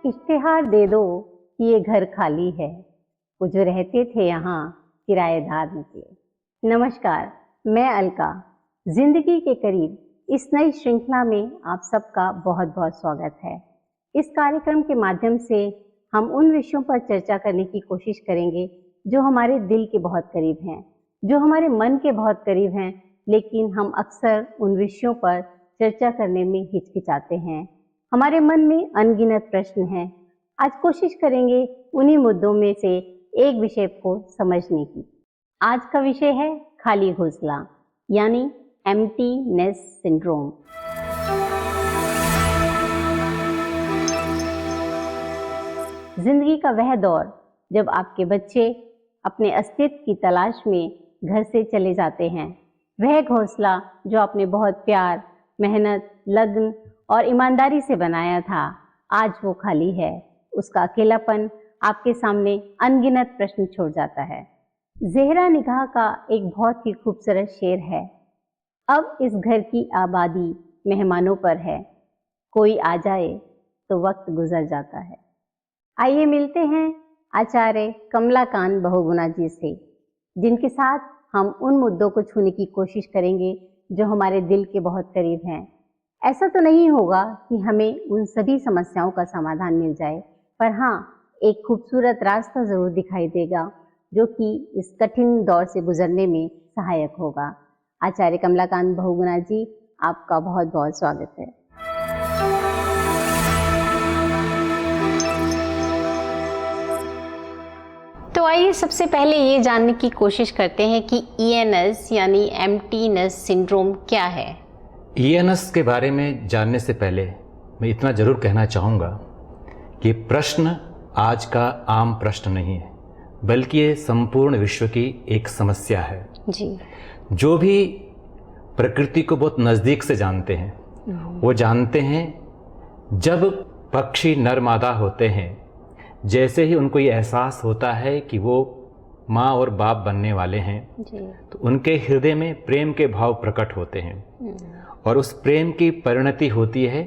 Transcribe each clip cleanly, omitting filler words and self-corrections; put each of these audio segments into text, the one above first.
इश्तिहार दे दो कि ये घर खाली है, वो जो रहते थे यहाँ किराएदार निकले। नमस्कार, मैं अलका। जिंदगी के करीब इस नई श्रृंखला में आप सबका बहुत बहुत स्वागत है। इस कार्यक्रम के माध्यम से हम उन विषयों पर चर्चा करने की कोशिश करेंगे जो हमारे दिल के बहुत करीब हैं, जो हमारे मन के बहुत करीब हैं, लेकिन हम अक्सर उन विषयों पर चर्चा करने में हिचकिचाते हैं। हमारे मन में अनगिनत प्रश्न हैं। आज कोशिश करेंगे उन्हीं मुद्दों में से एक विषय को समझने की। आज का विषय है खाली घोंसला, यानी एम्प्टी नेस्ट सिंड्रोम। जिंदगी का वह दौर जब आपके बच्चे अपने अस्तित्व की तलाश में घर से चले जाते हैं, वह घोंसला जो आपने बहुत प्यार, मेहनत, लगन और ईमानदारी से बनाया था, आज वो खाली है। उसका अकेलापन आपके सामने अनगिनत प्रश्न छोड़ जाता है। ज़ेहरा निगाह का एक बहुत ही खूबसूरत शेर है, अब इस घर की आबादी मेहमानों पर है, कोई आ जाए तो वक्त गुजर जाता है। आइए मिलते हैं आचार्य कमलाकांत बहुगुणा जी से, जिनके साथ हम उन मुद्दों को छूने की कोशिश करेंगे जो हमारे दिल के बहुत करीब हैं। ऐसा तो नहीं होगा कि हमें उन सभी समस्याओं का समाधान मिल जाए, पर हाँ, एक खूबसूरत रास्ता ज़रूर दिखाई देगा जो कि इस कठिन दौर से गुजरने में सहायक होगा। आचार्य कमलाकांत बहुगुणा जी, आपका बहुत बहुत स्वागत है। तो आइए सबसे पहले ये जानने की कोशिश करते हैं कि ENS यानी एम्प्टी नेस्ट सिंड्रोम क्या है। ENS के बारे में जानने से पहले मैं इतना ज़रूर कहना चाहूँगा कि प्रश्न आज का आम प्रश्न नहीं है, बल्कि ये संपूर्ण विश्व की एक समस्या है जी। जो भी प्रकृति को बहुत नज़दीक से जानते हैं, वो जानते हैं जब पक्षी नर मादा होते हैं, जैसे ही उनको ये एहसास होता है कि वो माँ और बाप बनने वाले हैं जी, तो उनके हृदय में प्रेम के भाव प्रकट होते हैं और उस प्रेम की परिणति होती है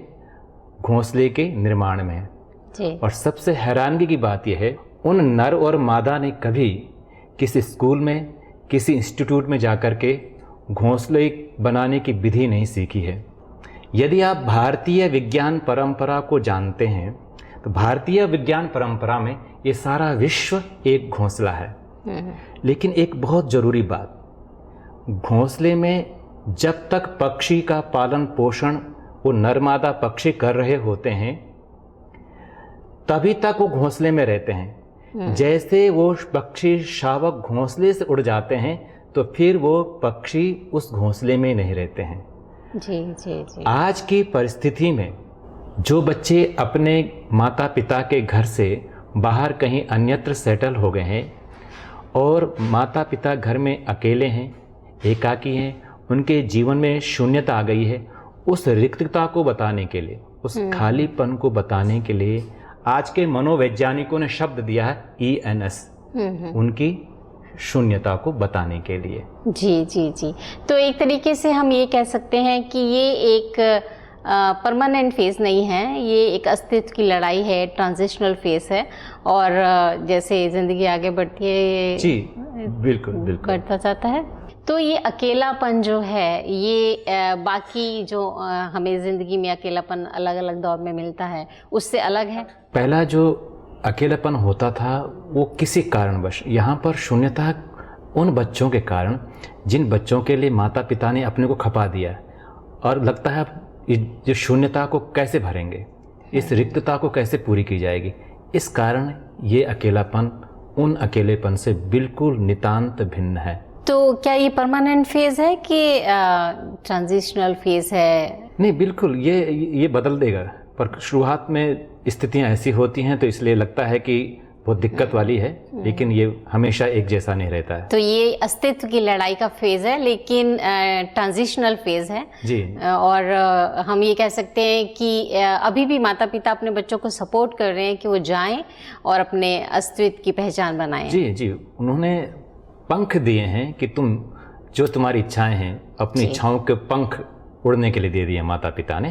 घोंसले के निर्माण में जी। और सबसे हैरानगी की बात यह है, उन नर और मादा ने कभी किसी स्कूल में, किसी इंस्टीट्यूट में जाकर के घोंसले बनाने की विधि नहीं सीखी है। यदि आप भारतीय विज्ञान परंपरा को जानते हैं तो भारतीय विज्ञान परंपरा में ये सारा विश्व एक घोंसला है। लेकिन एक बहुत ज़रूरी बात, घोंसले में जब तक पक्षी का पालन पोषण वो नरमादा पक्षी कर रहे होते हैं, तभी तक वो घोंसले में रहते हैं। जैसे वो पक्षी शावक घोंसले से उड़ जाते हैं तो फिर वो पक्षी उस घोंसले में नहीं रहते हैं जी, जी, जी। आज की परिस्थिति में जो बच्चे अपने माता पिता के घर से बाहर कहीं अन्यत्र सेटल हो गए हैं और माता पिता घर में अकेले हैं, एकाकी हैं, उनके जीवन में शून्यता आ गई है, उस रिक्तता को बताने के लिए, उस खालीपन को बताने के लिए आज के मनोवैज्ञानिकों ने शब्द दिया है ENS, उनकी शून्यता को बताने के लिए। जी जी जी। तो एक तरीके से हम ये कह सकते हैं कि ये एक परमानेंट फेज़ नहीं है, ये एक अस्तित्व की लड़ाई है, ट्रांजिशनल फेज़ है, और जैसे ज़िंदगी आगे बढ़ती है जी बिल्कुल बिल्कुल बढ़ता जाता है। तो ये अकेलापन जो है, ये बाकी जो हमें ज़िंदगी में अकेलापन अलग अलग दौर में मिलता है, उससे अलग है। पहला जो अकेलापन होता था वो किसी कारणवश, यहाँ पर शून्यता उन बच्चों के कारण जिन बच्चों के लिए माता पिता ने अपने को खपा दिया, और लगता है जो शून्यता को कैसे भरेंगे, इस रिक्तता को कैसे पूरी की जाएगी। इस कारण ये अकेलापन उन अकेलेपन से बिल्कुल नितांत भिन्न है। तो क्या ये परमानेंट फेज़ है कि ट्रांजिशनल फेज़ है? नहीं, बिल्कुल ये बदल देगा, पर शुरुआत में स्थितियां ऐसी होती हैं तो इसलिए लगता है कि बहुत दिक्कत वाली है, लेकिन ये हमेशा एक जैसा नहीं रहता है। तो ये अस्तित्व की लड़ाई का फेज़ है, लेकिन ट्रांजिशनल फेज़ है जी। और हम ये कह सकते हैं कि अभी भी माता पिता अपने बच्चों को सपोर्ट कर रहे हैं कि वो जाएं और अपने अस्तित्व की पहचान बनाएं। जी जी, उन्होंने पंख दिए हैं कि तुम जो तुम्हारी इच्छाएं हैं, अपनी इच्छाओं के पंख उड़ने के लिए दे दिए माता पिता ने।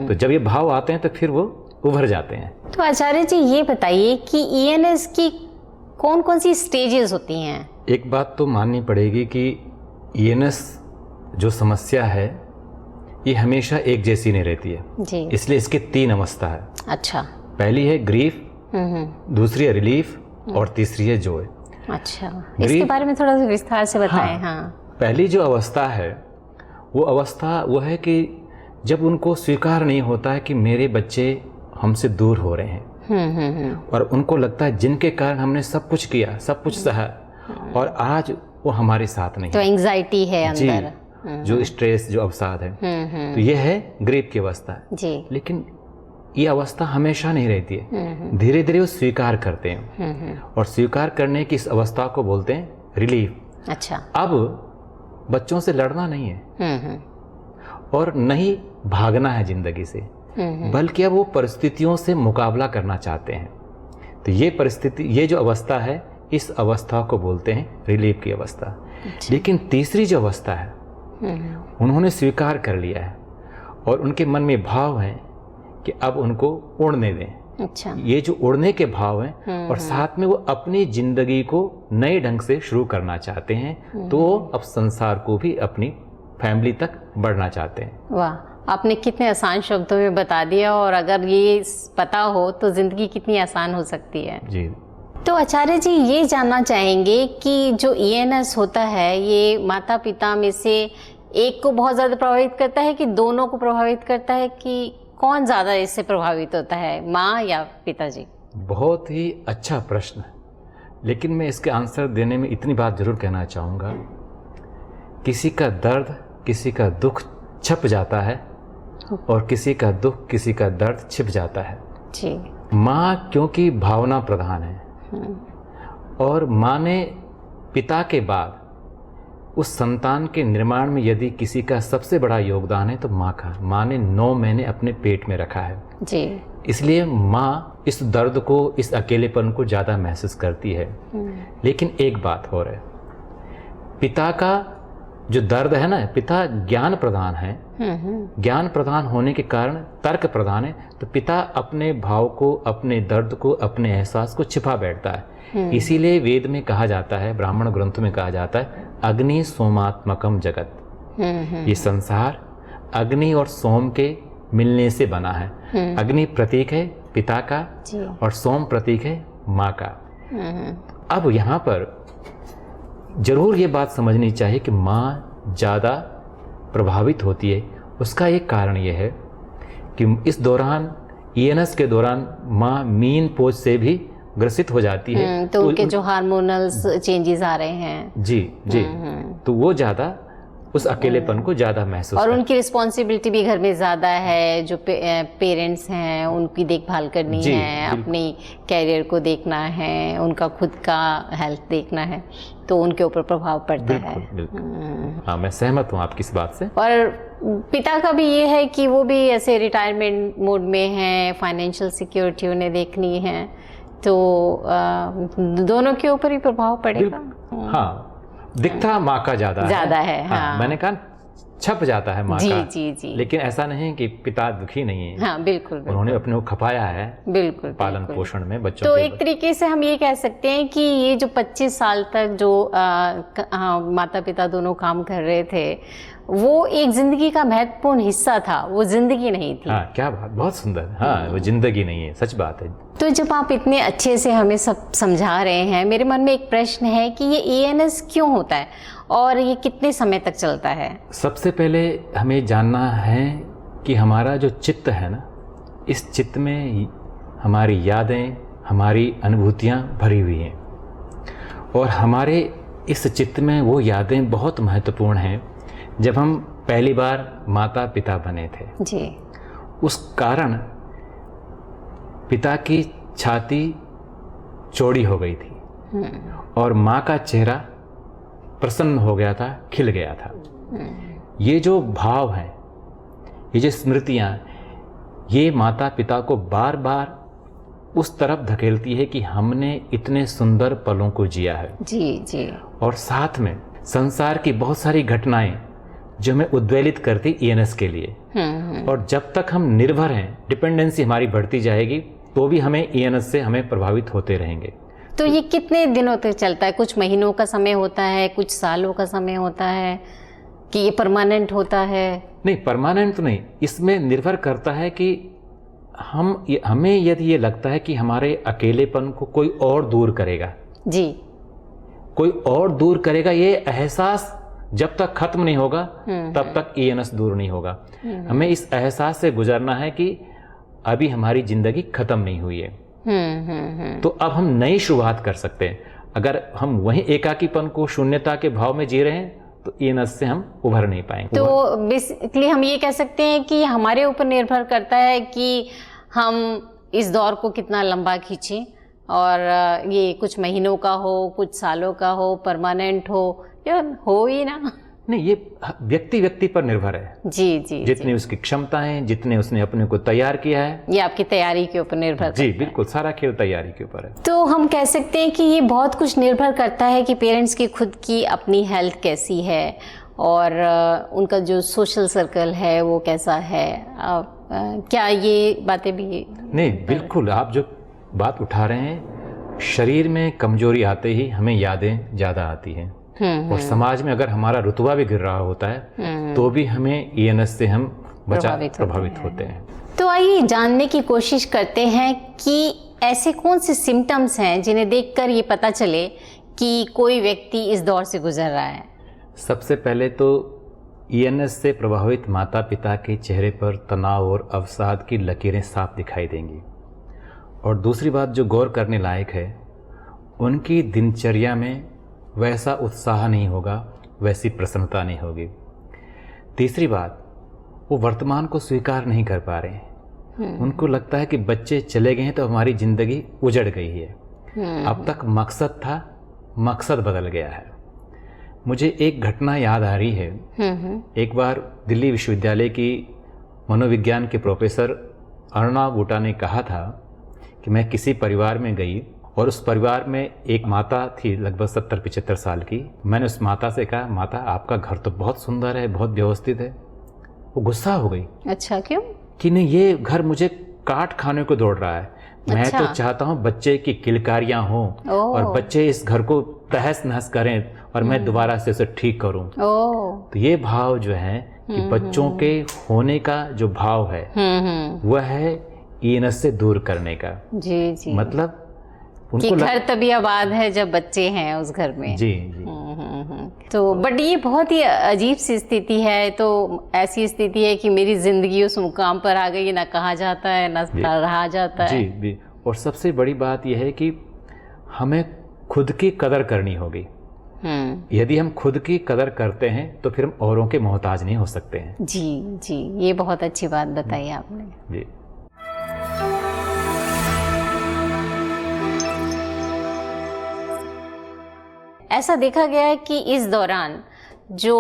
तो जब ये भाव आते हैं तो फिर वो उभर जाते हैं। तो आचार्य जी ये बताइए कि ईएनएस की कौन कौन सी स्टेजेस होती हैं? एक बात तो माननी पड़ेगी कि ईएनएस जो समस्या है ये हमेशा एक जैसी नहीं रहती है जी। इसलिए इसके 3 अवस्था है। अच्छा। पहली है ग्रीफ, दूसरी है रिलीफ और तीसरी है जॉय। अच्छा, इसके बारे में थोड़ा सा विस्तार से बताएं। हाँ। पहली जो अवस्था है वो अवस्था वो है कि जब उनको स्वीकार नहीं होता है कि मेरे बच्चे हमसे दूर हो रहे हैं और उनको लगता है जिनके कारण हमने सब कुछ किया, सब कुछ सहा और आज वो हमारे साथ नहीं, तो एंजाइटी है अंदर, जो स्ट्रेस, जो अवसाद है, तो ये है ग्रीफ की अवस्था जी। लेकिन ये अवस्था हमेशा नहीं रहती है, धीरे धीरे वो स्वीकार करते हैं और स्वीकार करने की इस अवस्था को बोलते हैं रिलीफ। अच्छा। अब बच्चों से लड़ना नहीं है और नहीं भागना है जिंदगी से, बल्कि अब वो परिस्थितियों से मुकाबला करना चाहते हैं। तो ये परिस्थिति, ये जो अवस्था है, इस अवस्था को बोलते हैं रिलीफ की अवस्था। अच्छा। लेकिन तीसरी जो अवस्था है उन्होंने स्वीकार कर लिया है और उनके मन में भाव है कि अब उनको उड़ने दें। अच्छा। ये जो उड़ने के भाव हैं और साथ में वो अपनी जिंदगी को नए ढंग से शुरू करना चाहते हैं, तो अब संसार को भी अपनी फैमिली तक बढ़ना चाहते हैं। वाह, आपने कितने आसान शब्दों में बता दिया और अगर ये पता हो तो जिंदगी कितनी आसान हो सकती है। जी। तो आचार्य जी ये जानना चाहेंगे कि जो ईएनएस होता है ये माता पिता में से एक को बहुत ज़्यादा प्रभावित करता है कि दोनों को प्रभावित करता है, कि कौन ज़्यादा इससे प्रभावित होता है, माँ या पिताजी? बहुत ही अच्छा प्रश्न है, लेकिन मैं इसके आंसर देने में इतनी बात ज़रूर कहना चाहूँगा, किसी का दर्द, किसी का दुख छप जाता है और किसी का दुख, किसी का दर्द छिप जाता है जी। माँ क्योंकि भावना प्रधान है और माँ ने पिता के बाद उस संतान के निर्माण में यदि किसी का सबसे बड़ा योगदान है तो माँ का। माँ ने 9 महीने अपने पेट में रखा है जी। इसलिए माँ इस दर्द को, इस अकेलेपन को ज़्यादा महसूस करती है। लेकिन एक बात और है, पिता का जो दर्द है ना, पिता ज्ञान प्रधान है, ज्ञान प्रधान होने के कारण तर्क प्रधान है, तो पिता अपने भाव को, अपने दर्द को, अपने एहसास को छिपा बैठता है। इसीलिए वेद में कहा जाता है, ब्राह्मण ग्रंथों में कहा जाता है, अग्नि सोमात्मकम जगत। ये संसार अग्नि और सोम के मिलने से बना है। अग्नि प्रतीक है पिता का और सोम प्रतीक है माँ का। अब यहाँ पर जरूर ये बात समझनी चाहिए कि माँ ज़्यादा प्रभावित होती है। उसका एक कारण ये है कि इस दौरान, ईएनएस के दौरान, माँ मीन पोज से भी ग्रसित हो जाती है, तो उनके जो हार्मोनल चेंजेस आ रहे हैं जी जी, तो वो ज़्यादा उस अकेलेपन को ज़्यादा महसूस, और उनकी रिस्पॉन्सिबिलिटी भी घर में ज़्यादा है, जो पेरेंट्स हैं उनकी देखभाल करनी है, अपनी कैरियर को देखना है, उनका खुद का हेल्थ देखना है, तो उनके ऊपर प्रभाव पड़ता है। बिल्कुल। हाँ, मैं सहमत हूँ आपकी इस बात से। और पिता का भी ये है कि वो भी ऐसे रिटायरमेंट मोड में है, फाइनेंशियल सिक्योरिटी उन्हें देखनी है, तो दोनों के ऊपर ही प्रभाव पड़ेगा। हाँ, दिखता माँ का ज़्यादा है। हाँ, मैंने कहा छप जाता है माँ का। जी। लेकिन ऐसा नहीं कि पिता दुखी नहीं है। हाँ, बिल्कुल। उन्होंने अपने को खपाया है बिल्कुल पालन पोषण में बच्चों तो एक तरीके से हम ये कह सकते हैं कि ये जो 25 साल तक जो माता पिता दोनों काम कर रहे थे, वो एक जिंदगी का महत्वपूर्ण हिस्सा था, वो जिंदगी नहीं थी। हाँ, क्या बात, बहुत सुंदर। हाँ, वो जिंदगी नहीं है, सच बात है। तो जब आप इतने अच्छे से हमें सब समझा रहे हैं, मेरे मन में एक प्रश्न है कि ये ईएनएस क्यों होता है और ये कितने समय तक चलता है? सबसे पहले हमें जानना है कि हमारा जो चित्त है ना, इस चित्त में हमारी यादें, हमारी अनुभूतियाँ भरी हुई हैं और हमारे इस चित्त में वो यादें बहुत महत्वपूर्ण हैं जब हम पहली बार माता पिता बने थे जी। उस कारण पिता की छाती चौड़ी हो गई थी और माँ का चेहरा प्रसन्न हो गया था, खिल गया था। ये जो भाव है, ये जो स्मृतियाँ, ये माता पिता को बार बार उस तरफ धकेलती है कि हमने इतने सुंदर पलों को जिया है जी जी। और साथ में संसार की बहुत सारी घटनाएं जो हमें उद्वेलित करती ईएनएस के लिए। और जब तक हम निर्भर हैं, डिपेंडेंसी हमारी बढ़ती जाएगी, तो भी हमें ईएनएस से हमें प्रभावित होते रहेंगे। तो ये कितने दिनों तक चलता है? कुछ महीनों का समय होता है, कुछ सालों का समय होता है, कि ये परमानेंट होता है? नहीं, परमानेंट तो नहीं, इसमें निर्भर करता है कि हमें यदि ये लगता है कि हमारे अकेलेपन को कोई और दूर करेगा जी, कोई और दूर करेगा, ये एहसास जब तक खत्म नहीं होगा तब तक ईएनएस दूर नहीं होगा। हमें इस एहसास से गुजरना है कि अभी हमारी जिंदगी खत्म नहीं हुई है। तो अब हम नई शुरुआत कर सकते हैं। अगर हम वही एकाकीपन को, शून्यता के भाव में जी रहे हैं, तो ईएनएस से हम उभर नहीं पाएंगे। तो बेसिकली हम ये कह सकते हैं कि हमारे ऊपर निर्भर करता है कि हम इस दौर को कितना लंबा खींचें, और ये कुछ महीनों का हो, कुछ सालों का हो, परमानेंट हो या हो ही ना। नहीं, ये व्यक्ति पर निर्भर है। जी जी, जितनी उसकी क्षमताएं, जितने उसने अपने को तैयार किया है, ये आपकी तैयारी के ऊपर निर्भर जी बिल्कुल, सारा खेल तैयारी के ऊपर है। तो हम कह सकते हैं कि ये बहुत कुछ निर्भर करता है कि पेरेंट्स की खुद की अपनी हेल्थ कैसी है, और उनका जो सोशल सर्कल है वो कैसा है। क्या ये बातें भी? नहीं, बिल्कुल, आप जो बात उठा रहे हैं, शरीर में कमजोरी आते ही हमें यादें ज़्यादा आती हैं, और समाज में अगर हमारा रुतबा भी गिर रहा होता है तो भी हमें ईएनएस से हम प्रभावित होते हैं। तो आइए जानने की कोशिश करते हैं कि ऐसे कौन से सिम्टम्स हैं जिन्हें देखकर ये पता चले कि कोई व्यक्ति इस दौर से गुजर रहा है। सबसे पहले तो ईएनएस से प्रभावित माता पिता के चेहरे पर तनाव और अवसाद की लकीरें साफ दिखाई देंगी। और दूसरी बात जो गौर करने लायक है, उनकी दिनचर्या में वैसा उत्साह नहीं होगा, वैसी प्रसन्नता नहीं होगी। तीसरी बात, वो वर्तमान को स्वीकार नहीं कर पा रहे हैं। उनको लगता है कि बच्चे चले गए हैं तो हमारी ज़िंदगी उजड़ गई है। अब तक मकसद था, मकसद बदल गया है। मुझे एक घटना याद आ रही है। एक बार दिल्ली विश्वविद्यालय की मनोविज्ञान के प्रोफेसर अर्णा बूटा ने कहा था कि मैं किसी परिवार में गई और उस परिवार में एक माता थी लगभग 70-75 साल की। मैंने उस माता से कहा, माता आपका घर तो बहुत सुंदर है, बहुत व्यवस्थित है। वो गुस्सा हो गई। अच्छा, क्यों? कि नहीं, ये घर मुझे काट खाने को दौड़ रहा है। मैं अच्छा। तो चाहता हूँ बच्चे की किलकारियाँ हों और बच्चे इस घर को तहस नहस करें और मैं दोबारा से उसे ठीक करूँ। तो ये भाव जो है कि बच्चों के होने का जो भाव है वह है ईएनएस से दूर करने का। जी जी, मतलब कि घर तभी आबाद है जब बच्चे हैं उस घर में। जी जी। तो बट ये बहुत ही अजीब सी स्थिति है। तो ऐसी स्थिति है कि मेरी जिंदगी उस मुकाम पर आ गई, ना कहा जाता है ना रहा जाता है। जी जी। और सबसे बड़ी बात यह है कि हमें खुद की कदर करनी होगी। यदि हम खुद की कदर करते हैं तो फिर हम औरों के मोहताज नहीं हो सकते हैं। जी जी, ये बहुत अच्छी बात बताई आपने। जी। ऐसा देखा गया है कि इस दौरान जो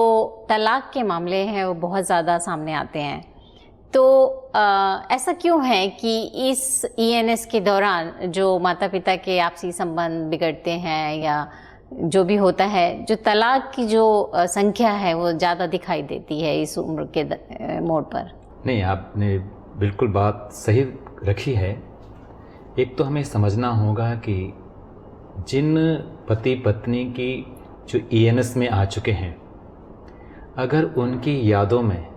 तलाक के मामले हैं वो बहुत ज़्यादा सामने आते हैं। तो ऐसा क्यों है कि इस ईएनएस के दौरान जो माता पिता के आपसी संबंध बिगड़ते हैं या जो भी होता है, जो तलाक की जो संख्या है वो ज़्यादा दिखाई देती है इस उम्र के मोड़ पर? नहीं, आपने बिल्कुल बात सही रखी है। एक तो हमें समझना होगा कि जिन पति पत्नी की जो ईएनएस में आ चुके हैं, अगर उनकी यादों में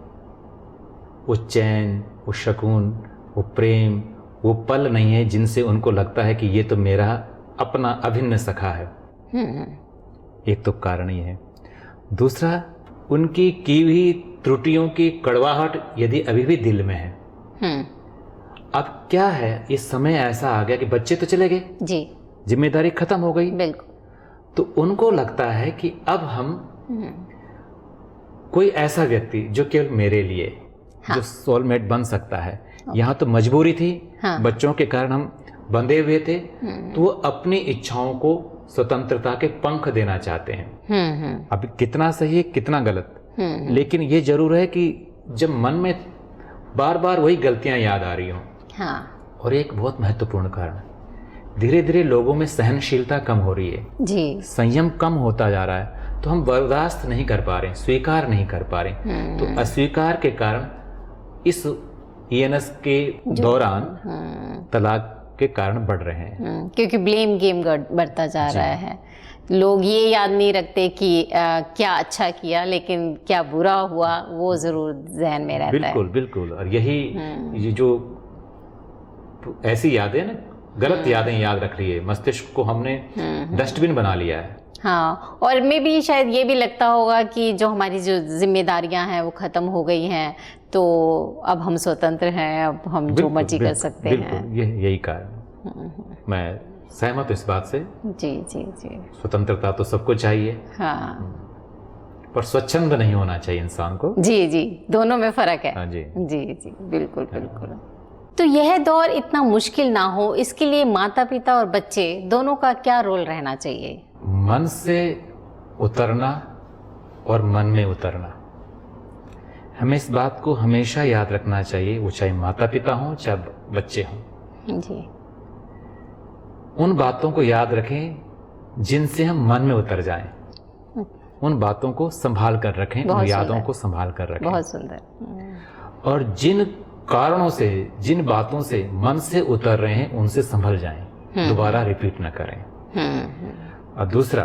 वो चैन, वो शकून, वो प्रेम, वो पल नहीं है जिनसे उनको लगता है कि ये तो मेरा अपना अभिन्न सखा है, एक तो कारण ही है। दूसरा, उनकी की हुई त्रुटियों की कड़वाहट यदि अभी भी दिल में है। अब क्या है, इस समय ऐसा आ गया कि बच्चे तो चले गए जी, जिम्मेदारी खत्म हो गई, बिल्कुल। तो उनको लगता है कि अब हम कोई ऐसा व्यक्ति जो केवल मेरे लिए, जो सोलमेट बन सकता है। यहाँ तो मजबूरी थी, बच्चों के कारण हम बंधे हुए थे, तो वो अपनी इच्छाओं को स्वतंत्रता के पंख देना चाहते हैं। अब कितना सही है कितना गलत, लेकिन ये जरूर है कि जब मन में बार बार वही गलतियां याद आ रही हों। और एक बहुत महत्वपूर्ण कारण, धीरे धीरे लोगों में सहनशीलता कम हो रही है जी, संयम कम होता जा रहा है। तो हम बर्दाश्त नहीं कर पा रहे, स्वीकार नहीं कर पा रहे। तो अस्वीकार के कारण इस ENS के दौरान तलाक के कारण बढ़ रहे हैं। क्योंकि ब्लेम गेम बढ़ता जा रहा है। लोग ये याद नहीं रखते कि क्या अच्छा किया, लेकिन क्या बुरा हुआ वो जरूर जहन में रहता है। बिल्कुल बिल्कुल। और यही ये जो ऐसी यादें ना, गलत यादें याद रख लिए, मस्तिष्क को हमने डस्टबिन बना लिया है। हाँ, और मैं भी शायद ये भी लगता होगा कि जो हमारी जो जिम्मेदारियां हैं वो खत्म हो गई हैं, तो अब हम स्वतंत्र हैं, अब हम जो मर्जी कर सकते हैं। बिल्कुल, यही कारण। मैं सहमत हूँ इस बात से। जी जी जी। स्वतंत्रता तो सबको चाहिए, हाँ, पर स्वच्छंद नहीं होना चाहिए इंसान को। जी जी, दोनों में फर्क है। हाँ जी जी जी, बिल्कुल बिल्कुल। तो यह दौर इतना मुश्किल ना हो, इसके लिए माता पिता और बच्चे दोनों का क्या रोल रहना चाहिए? मन से उतरना और मन में उतरना। हमें इस बात को हमेशा याद रखना चाहिए, वो चाहे माता पिता हों चाहे बच्चे हों। जी। उन बातों को याद रखें जिनसे हम मन में उतर जाएं। उन बातों को संभाल कर रखें, उन यादों को संभाल कर रखें। बहुत सुंदर। और जिन कारणों से, जिन बातों से मन से उतर रहे हैं, उनसे संभल जाएं, दोबारा रिपीट न करें। और दूसरा,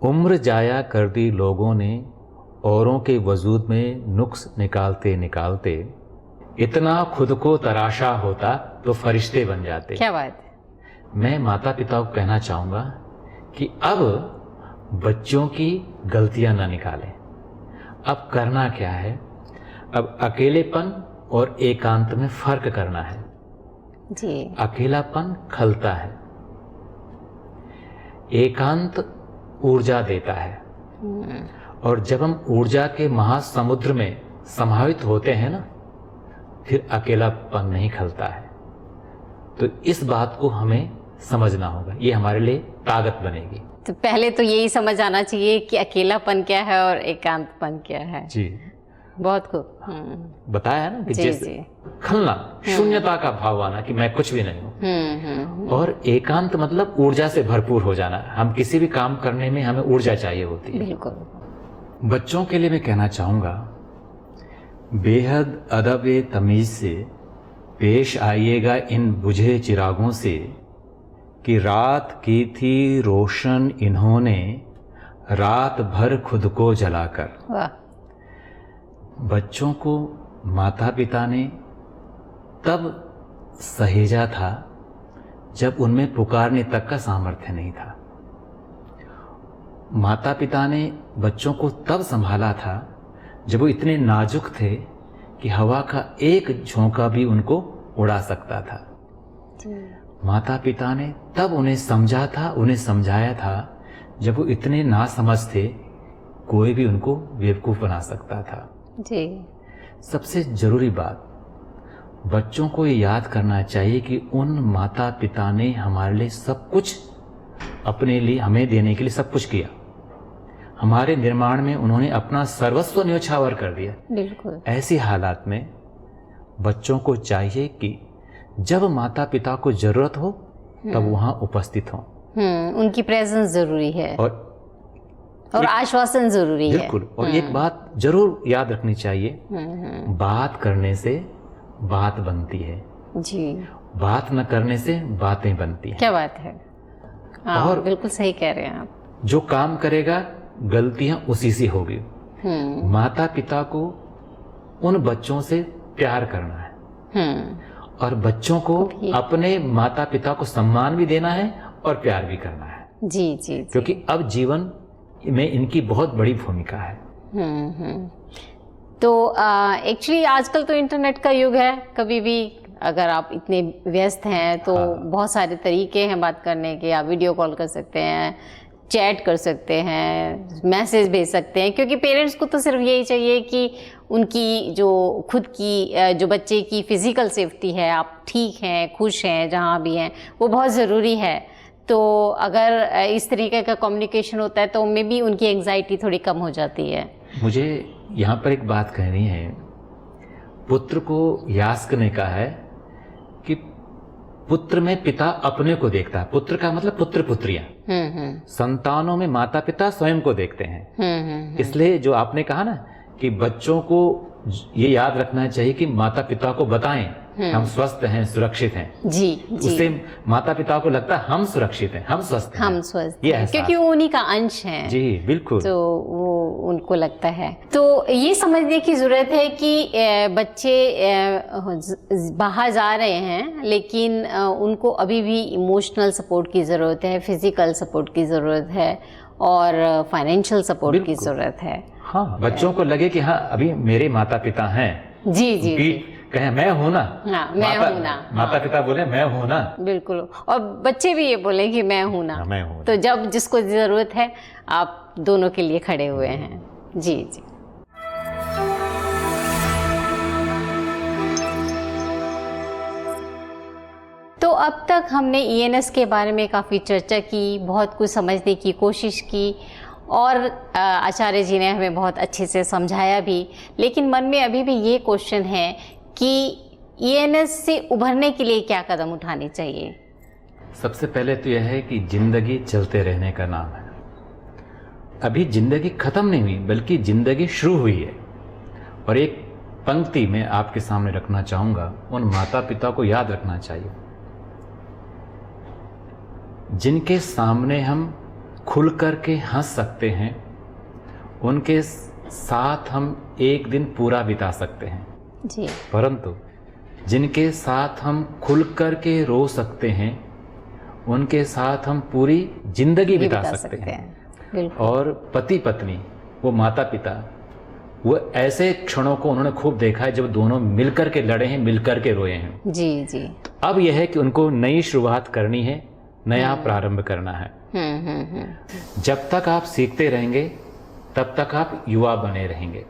उम्र जाया कर दी लोगों ने औरों के वजूद में नुक्स निकालते निकालते, इतना खुद को तराशा होता तो फरिश्ते बन जाते। क्या बात है। मैं माता पिता को कहना चाहूँगा कि अब बच्चों की गलतियां ना निकालें। अब करना क्या है, अब अकेलेपन और एकांत में फर्क करना है। जी। अकेलापन खलता है, एकांत ऊर्जा देता है। और जब हम ऊर्जा के महासमुद्र में समाहित होते हैं ना, फिर अकेलापन नहीं खलता है। तो इस बात को हमें समझना होगा, ये हमारे लिए ताकत बनेगी। तो पहले तो यही समझ आना चाहिए कि अकेलापन क्या है और एकांतपन क्या है। जी, बहुत खूब बताया ना कि जी, जैसे जी। खलना, शून्यता का भाव आना कि मैं कुछ भी नहीं हूँ। और एकांत मतलब ऊर्जा से भरपूर हो जाना। हम किसी भी काम करने में हमें ऊर्जा चाहिए होती है। बिल्कुल। बच्चों के लिए मैं कहना चाहूँगा, बेहद अदब तमीज से पेश आइएगा इन बुझे चिरागों से, कि रात की थी रोशन इन्होंने रात भर खुद को जलाकर। वाह। बच्चों को माता पिता ने तब सहेजा था जब उनमें पुकारने तक का सामर्थ्य नहीं था। माता पिता ने बच्चों को तब संभाला था जब वो इतने नाजुक थे कि हवा का एक झोंका भी उनको उड़ा सकता था। माता पिता ने तब उन्हें समझा था, उन्हें समझाया था जब वो इतने नासमझ थे, कोई भी उनको बेवकूफ़ बना सकता था। जी। सबसे ज़रूरी बात, बच्चों को ये याद करना चाहिए कि उन माता पिता ने हमारे लिए सब कुछ, अपने लिए हमें देने के लिए सब कुछ किया। हमारे निर्माण में उन्होंने अपना सर्वस्व न्योछावर कर दिया। बिल्कुल। ऐसी हालात में बच्चों को चाहिए कि जब माता पिता को जरूरत हो तब वहाँ उपस्थित हों। उनकी प्रेजेंस जरूरी है और आश्वासन जरूरी है। बिल्कुल। और एक बात जरूर याद रखनी चाहिए, बात करने से बात बनती है जी, बात न करने से बातें बनती हैं। क्या बात है। और बिल्कुल सही कह रहे हैं आप। जो काम करेगा गलतियां उसी से होगी। माता पिता को उन बच्चों से प्यार करना है और बच्चों को अपने माता पिता को सम्मान भी देना है और प्यार भी करना है। जी जी, क्योंकि अब जीवन में इनकी बहुत बड़ी भूमिका है। तो एक्चुअली आजकल तो इंटरनेट का युग है। कभी भी अगर आप इतने व्यस्त हैं तो बहुत सारे तरीके हैं बात करने के। आप वीडियो कॉल कर सकते हैं, चैट कर सकते हैं, मैसेज भेज सकते हैं। क्योंकि पेरेंट्स को तो सिर्फ यही चाहिए कि उनकी जो खुद की जो बच्चे की फिज़िकल सेफ्टी है, आप ठीक हैं, खुश हैं, जहाँ भी हैं, वो बहुत ज़रूरी है। तो अगर इस तरीके का कम्युनिकेशन होता है तो मे भी उनकी एंग्जाइटी थोड़ी कम हो जाती है। मुझे यहाँ पर एक बात कहनी है। पुत्र को यास्क ने कहा है कि पुत्र में पिता अपने को देखता है। पुत्र का मतलब पुत्र पुत्रियां, संतानों में माता पिता स्वयं को देखते हैं। इसलिए जो आपने कहा ना कि बच्चों को ये याद रखना चाहिए कि माता पिता को बताएं हम स्वस्थ हैं, सुरक्षित हैं। जी, उससे माता पिता को लगता है हम सुरक्षित हैं, हम स्वस्थ हैं, हम स्वस्थ हैं, क्योंकि वो उन्हीं का अंश हैं। जी बिल्कुल। तो वो उनको लगता है। तो ये समझने की जरूरत है कि बच्चे बाहर जा रहे हैं, लेकिन उनको अभी भी इमोशनल सपोर्ट की ज़रूरत है, फिजिकल सपोर्ट की ज़रूरत है और फाइनेंशियल सपोर्ट की ज़रूरत है। हाँ, बच्चों को लगे कि हाँ अभी मेरे माता पिता हैं। जी जी, जी। कहें मैं हूं ना। हाँ, मैं हूं ना। माता पिता बोले मैं हूं ना। बिल्कुल। और बच्चे भी ये बोले कि मैं हूं ना। मैं हूं। तो जब जिसको जरूरत है आप दोनों के लिए खड़े हुए हैं। जी जी। तो अब तक हमने ईएनएस के बारे में काफ़ी चर्चा की, बहुत कुछ समझने की कोशिश की और आचार्य जी ने हमें बहुत अच्छे से समझाया भी। लेकिन मन में अभी भी ये क्वेश्चन है कि ईएनएस से उभरने के लिए क्या कदम उठाने चाहिए? सबसे पहले तो यह है कि जिंदगी चलते रहने का नाम है। अभी जिंदगी खत्म नहीं हुई, बल्कि जिंदगी शुरू हुई है। और एक पंक्ति मैं आपके सामने रखना चाहूँगा, उन माता पिता को याद रखना चाहिए जिनके सामने हम खुल कर के हंस सकते हैं, उनके साथ हम एक दिन पूरा बिता सकते हैं जी। परंतु जिनके साथ हम खुल कर के रो सकते हैं, उनके साथ हम पूरी जिंदगी बिता सकते हैं। और पति पत्नी, वो माता पिता, वो ऐसे क्षणों को उन्होंने खूब देखा है जब दोनों मिलकर के लड़े हैं, मिलकर के रोए हैं। जी जी। अब यह है कि उनको नई शुरुआत करनी है, नया प्रारंभ करना है। जब तक आप सीखते रहेंगे तब तक आप युवा बने रहेंगे,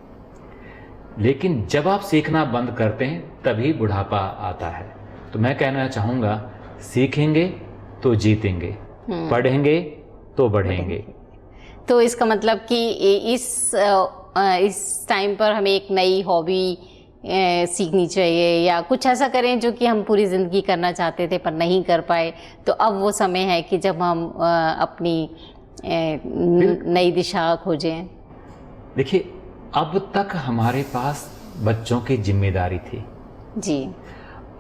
लेकिन जब आप सीखना बंद करते हैं तभी बुढ़ापा आता है। तो मैं कहना चाहूँगा, सीखेंगे तो जीतेंगे, पढ़ेंगे तो बढ़ेंगे। तो इसका मतलब कि इस टाइम पर हमें एक नई हॉबी सीखनी चाहिए या कुछ ऐसा करें जो कि हम पूरी ज़िंदगी करना चाहते थे पर नहीं कर पाए। तो अब वो समय है कि जब हम अपनी नई दिशा खोजें। देखिए, अब तक हमारे पास बच्चों की जिम्मेदारी थी जी।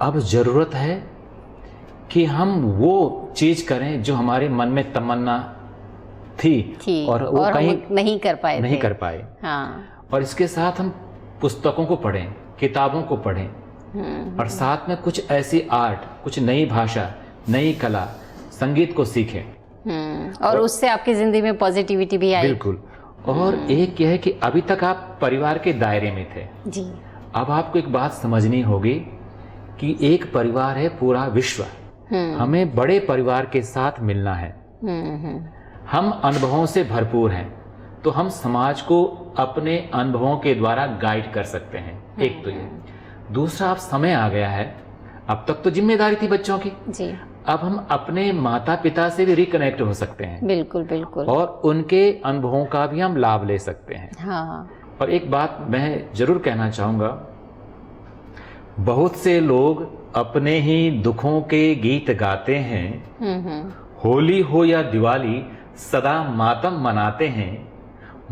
अब ज़रूरत है कि हम वो चीज़ करें जो हमारे मन में तमन्ना थी और वो कहीं नहीं कर पाए। हाँ। और इसके साथ हम पुस्तकों को पढ़ें, किताबों को पढ़ें और साथ में कुछ ऐसी आर्ट, कुछ नई भाषा, नई कला, संगीत को सीखें और उससे आपकी ज़िंदगी में पॉजिटिविटी भी आए। बिल्कुल। और एक यह है कि अभी तक आप परिवार के दायरे में थे जी। अब आपको एक बात समझनी होगी कि एक परिवार है पूरा विश्व। हमें बड़े परिवार के साथ मिलना है। हम अनुभवों से भरपूर हैं, तो हम समाज को अपने अनुभवों के द्वारा गाइड कर सकते हैं। एक तो ये। दूसरा, अब समय आ गया है, अब तक तो जिम्मेदारी थी बच्चों की जी। अब हम अपने माता पिता से भी रिकनेक्ट हो सकते हैं। बिल्कुल बिल्कुल। और उनके अनुभवों का भी हम लाभ ले सकते हैं। हाँ। और एक बात मैं जरूर कहना चाहूँगा, बहुत से लोग अपने ही दुखों के गीत गाते हैं। होली हो या दिवाली सदा मातम मनाते हैं,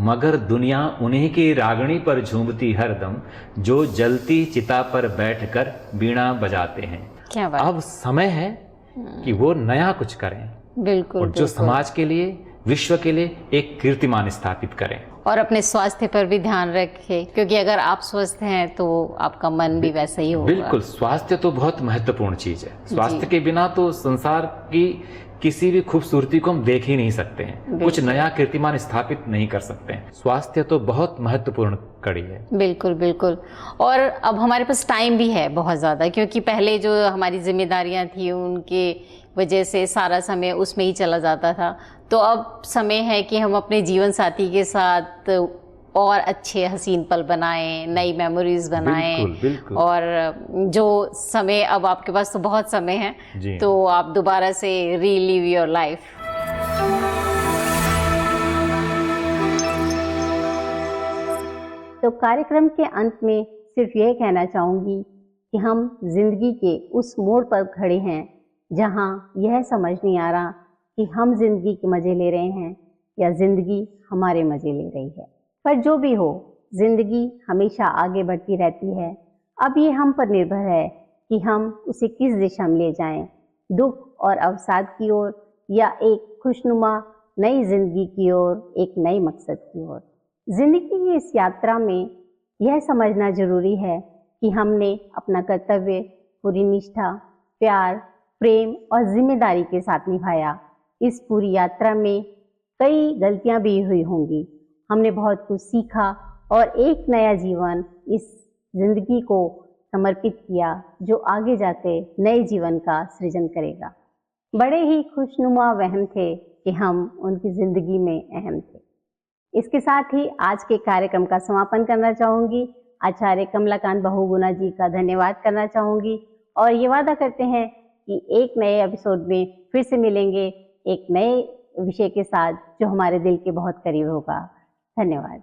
मगर दुनिया उन्हीं की रागनी पर झूमती हरदम, जो जलती चिता पर बैठकर बीणा बजाते हैं। क्या बात। अब समय है कि वो नया कुछ करें। बिल्कुल। और जो समाज के लिए, विश्व के लिए एक कीर्तिमान स्थापित करें। और अपने स्वास्थ्य पर भी ध्यान रखें, क्योंकि अगर आप स्वस्थ हैं तो आपका मन भी वैसा ही होगा। बिल्कुल। स्वास्थ्य तो बहुत महत्वपूर्ण चीज है। स्वास्थ्य के बिना तो संसार की किसी भी खूबसूरती को हम देख ही नहीं सकते हैं, कुछ नया कीर्तिमान स्थापित नहीं कर सकते हैं। स्वास्थ्य तो बहुत महत्वपूर्ण कड़ी है। बिल्कुल बिल्कुल। और अब हमारे पास टाइम भी है बहुत ज़्यादा, क्योंकि पहले जो हमारी जिम्मेदारियां थी उनके वजह से सारा समय उसमें ही चला जाता था। तो अब समय है कि हम अपने जीवन साथी के साथ और अच्छे हसीन पल बनाएं, नई मेमोरीज बनाएं। बिल्कुल, बिल्कुल। और जो समय, अब आपके पास तो बहुत समय है, तो आप दोबारा से रीलिव योर लाइफ। तो कार्यक्रम के अंत में सिर्फ यह कहना चाहूँगी कि हम जिंदगी के उस मोड़ पर खड़े हैं जहाँ यह समझ नहीं आ रहा कि हम जिंदगी के मज़े ले रहे हैं या जिंदगी हमारे मज़े ले रही है। पर जो भी हो, जिंदगी हमेशा आगे बढ़ती रहती है। अब ये हम पर निर्भर है कि हम उसे किस दिशा में ले जाएं, दुख और अवसाद की ओर या एक खुशनुमा नई जिंदगी की ओर, एक नए मकसद की ओर। जिंदगी की इस यात्रा में यह समझना जरूरी है कि हमने अपना कर्तव्य पूरी निष्ठा, प्यार, प्रेम और जिम्मेदारी के साथ निभाया। इस पूरी यात्रा में कई गलतियां भी हुई होंगी। हमने बहुत कुछ सीखा और एक नया जीवन इस जिंदगी को समर्पित किया जो आगे जाके नए जीवन का सृजन करेगा। बड़े ही खुशनुमा वहम थे कि हम उनकी जिंदगी में अहम थे। इसके साथ ही आज के कार्यक्रम का समापन करना चाहूँगी। आचार्य कमलाकांत बहुगुणा जी का धन्यवाद करना चाहूँगी और ये वादा करते हैं कि एक नए एपिसोड में फिर से मिलेंगे एक नए विषय के साथ जो हमारे दिल के बहुत करीब होगा। धन्यवाद।